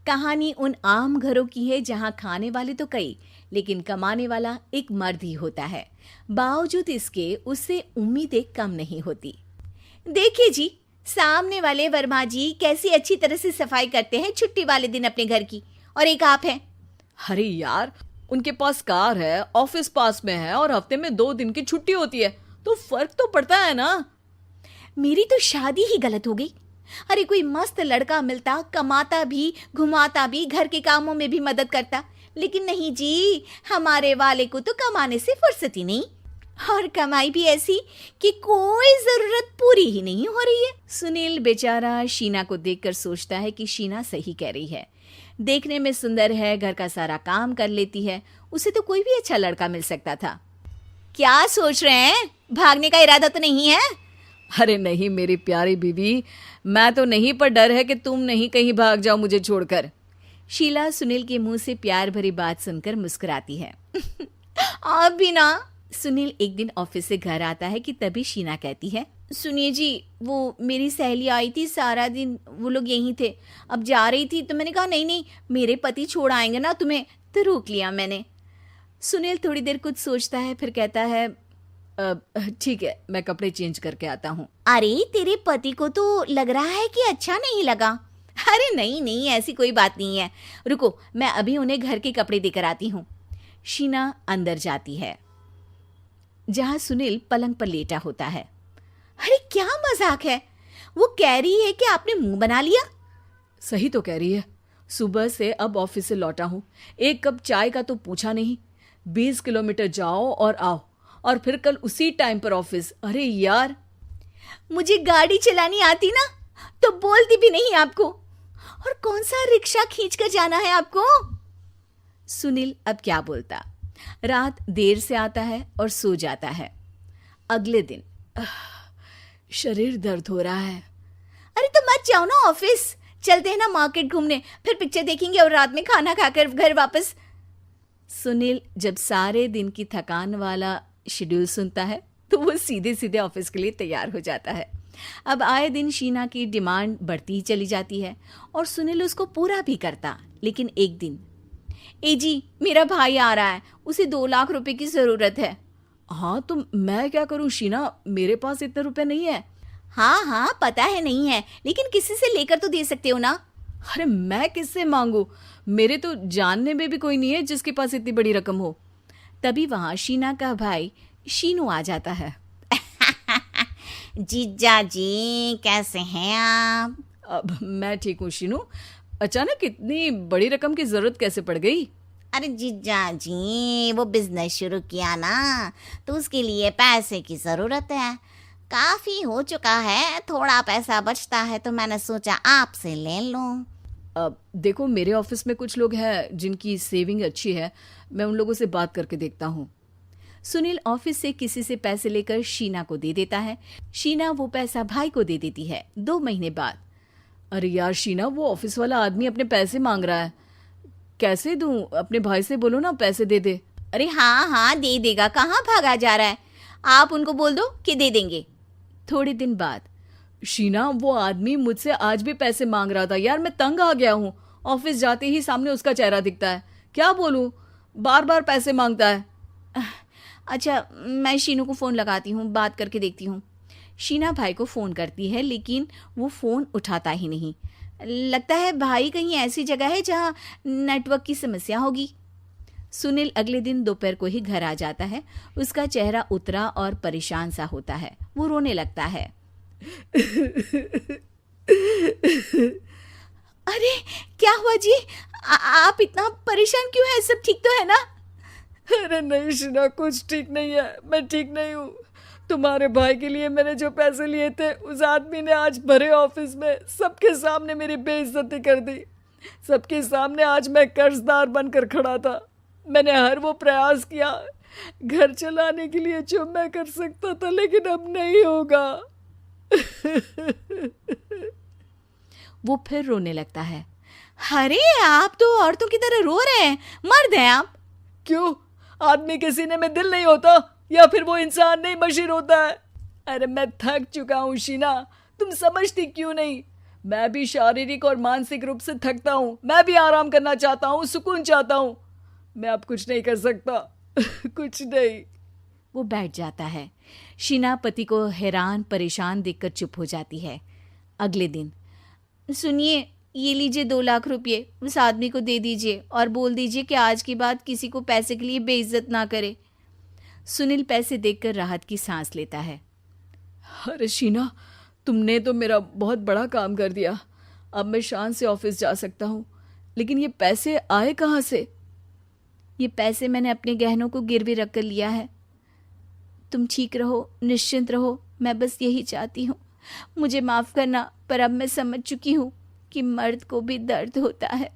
कहानी उन आम घरों की है जहां खाने वाले तो कई, लेकिन कमाने वाला एक मर्द ही होता है। बावजूद इसके उससे उम्मीदें कम नहीं होती। देखिए जी, सामने वाले वर्मा जी कैसी अच्छी तरह से सफाई करते हैं छुट्टी वाले दिन अपने घर की, और एक आप हैं। अरे यार, उनके पास कार है, ऑफिस पास में है और हफ्ते में 2 दिन की छुट्टी होती है, तो फर्क तो पड़ता है ना। मेरी तो शादी ही गलत हो गई। अरे कोई मस्त लड़का मिलता, कमाता भी, घुमाता भी, घर के कामों में भी मदद करता, लेकिन नहीं जी, हमारे वाले को तो कमाने से फुर्सत ही नहीं, और कमाई भी ऐसी कि कोई जरूरत पूरी ही नहीं हो रही है। सुनील बेचारा शीना को देखकर सोचता है कि शीना सही कह रही है। देखने में सुंदर है, घर का सारा काम कर लेती है, उसे तो कोई भी अच्छा लड़का मिल सकता था। क्या सोच रहे हैं? भागने का इरादा तो नहीं है? अरे नहीं मेरी प्यारी बीवी, मैं तो नहीं, पर डर है कि तुम नहीं कहीं भाग जाओ मुझे छोड़कर। शीला सुनील के मुंह से प्यार भरी बात सुनकर मुस्कुराती है। आप भी ना। सुनील एक दिन ऑफिस से घर आता है कि तभी शीना कहती है, सुनिए जी, वो मेरी सहेली आई थी, सारा दिन वो लोग यहीं थे, अब जा रही थी तो मैंने कहा नहीं नहीं, मेरे पति छोड़ आएंगे ना तुम्हें, तो रोक लिया मैंने। सुनील थोड़ी देर कुछ सोचता है, फिर कहता है, ठीक है, मैं कपड़े चेंज करके आता हूँ। अरे तेरे पति को तो लग रहा है कि अच्छा नहीं लगा। अरे नहीं नहीं, ऐसी कोई बात नहीं है, रुको मैं अभी उन्हें घर के कपड़े देकर आती हूँ। शीना अंदर जाती है जहां सुनील पलंग पर लेटा होता है। अरे क्या मजाक है, वो कह रही है कि आपने मुंह बना लिया। सही तो कह रही है, सुबह से अब ऑफिस से लौटा हूँ, एक कप चाय का तो पूछा नहीं, 20 किलोमीटर जाओ और आओ, और फिर कल उसी टाइम पर ऑफिस। अरे यार, मुझे गाड़ी चलानी आती ना तो बोलती भी नहीं आपको, और कौन सा रिक्शा खींच कर जाना है आपको। सुनील अब क्या बोलता। रात देर से आता है और सो जाता है। अगले दिन शरीर दर्द हो रहा है। अरे तो मत जाओ ना ऑफिस, चलते हैं ना मार्केट घूमने, फिर पिक्चर देखेंगे और रात में खाना खाकर घर वापस। सुनील जब सारे दिन की थकान वाला शेड्यूल सुनता है तो वो सीधे सीधे ऑफिस के लिए तैयार हो जाता है। अब आए दिन शीना की डिमांड बढ़ती ही चली जाती है और सुनील उसको पूरा भी करता। लेकिन एक दिन, ए जी मेरा भाई आ रहा है, उसे 2 लाख रुपए की जरूरत है। हाँ तो मैं क्या करूँ शीना, मेरे पास इतने रुपए नहीं है। हाँ हाँ पता है नहीं है, लेकिन किसी से लेकर तो दे सकते हो ना। अरे मैं किससे मांगू, मेरे तो जानने में भी कोई नहीं है जिसके पास इतनी बड़ी रकम हो। तभी वहां शीना का भाई शीनू आ जाता है। जीजा जी कैसे हैं आप? अब मैं ठीक हूँ शीनू, अचानक इतनी बड़ी रकम की जरूरत कैसे पड़ गई? अरे जीजा जी, वो बिजनेस शुरू किया ना, तो उसके लिए पैसे की जरूरत है। काफी हो चुका है, थोड़ा पैसा बचता है तो मैंने सोचा आपसे ले लूं। अब देखो, मेरे ऑफिस में कुछ लोग हैं जिनकी सेविंग अच्छी है, मैं उन लोगों से बात करके देखता हूँ। सुनील ऑफिस से किसी से पैसे लेकर शीना को दे देता है। शीना वो पैसा भाई को दे देती है 2 महीने बाद। अरे यार शीना, वो ऑफिस वाला आदमी अपने पैसे मांग रहा है, कैसे दूं? अपने भाई से बोलो ना पैसे दे दे। अरे हाँ हाँ दे देगा, कहाँ भागा जा रहा है, आप उनको बोल दो कि दे देंगे। थोड़े दिन बाद, शीना वो आदमी मुझसे आज भी पैसे मांग रहा था यार, मैं तंग आ गया हूँ। ऑफिस जाते ही सामने उसका चेहरा दिखता है, क्या बोलूं, बार बार पैसे मांगता है। अच्छा मैं शीनू को फ़ोन लगाती हूँ, बात करके देखती हूँ। शीना भाई को फ़ोन करती है लेकिन वो फ़ोन उठाता ही नहीं। लगता है भाई कहीं ऐसी जगह है जहाँ नेटवर्क की समस्या होगी। सुनील अगले दिन दोपहर को ही घर आ जाता है। उसका चेहरा उतरा और परेशान सा होता है, वो रोने लगता है। अरे क्या हुआ जी, आप इतना परेशान क्यों हैं? सब ठीक तो है ना? अरे नहीं शीना, कुछ ठीक नहीं है, मैं ठीक नहीं हूँ। तुम्हारे भाई के लिए मैंने जो पैसे लिए थे, उस आदमी ने आज भरे ऑफिस में सबके सामने मेरी बेइज्जती कर दी। सबके सामने आज मैं कर्जदार बनकर खड़ा था। मैंने हर वो प्रयास किया घर चलाने के लिए जो मैं कर सकता था, लेकिन अब नहीं होगा। वो फिर रोने लगता है। अरे आप तो औरतों की तरह रो रहे हैं, मर्द हैं आप। क्यों, आदमी के सीने में दिल नहीं होता, या फिर वो इंसान नहीं मशीन होता है? अरे मैं थक चुका हूँ शीना, तुम समझती क्यों नहीं? मैं भी शारीरिक और मानसिक रूप से थकता हूँ, मैं भी आराम करना चाहता हूँ, सुकून चाहता हूँ। मैं अब कुछ नहीं कर सकता। कुछ नहीं। वो बैठ जाता है। शीना पति को हैरान परेशान देखकर चुप हो जाती है। अगले दिन, सुनिए, ये लीजिए 2 लाख रुपये, उस आदमी को दे दीजिए और बोल दीजिए कि आज के बाद किसी को पैसे के लिए बेइज्जत ना करे। सुनील पैसे देखकर राहत की सांस लेता है। अरे शीना, तुमने तो मेरा बहुत बड़ा काम कर दिया। अब मैं शान से ऑफिस जा सकता हूँ। लेकिन ये पैसे आए कहाँ से? ये पैसे मैंने अपने गहनों को गिरवी रख कर लिया है। तुम ठीक रहो, निश्चिंत रहो, मैं बस यही चाहती हूँ। मुझे माफ़ करना, पर अब मैं समझ चुकी हूँ कि मर्द को भी दर्द होता है।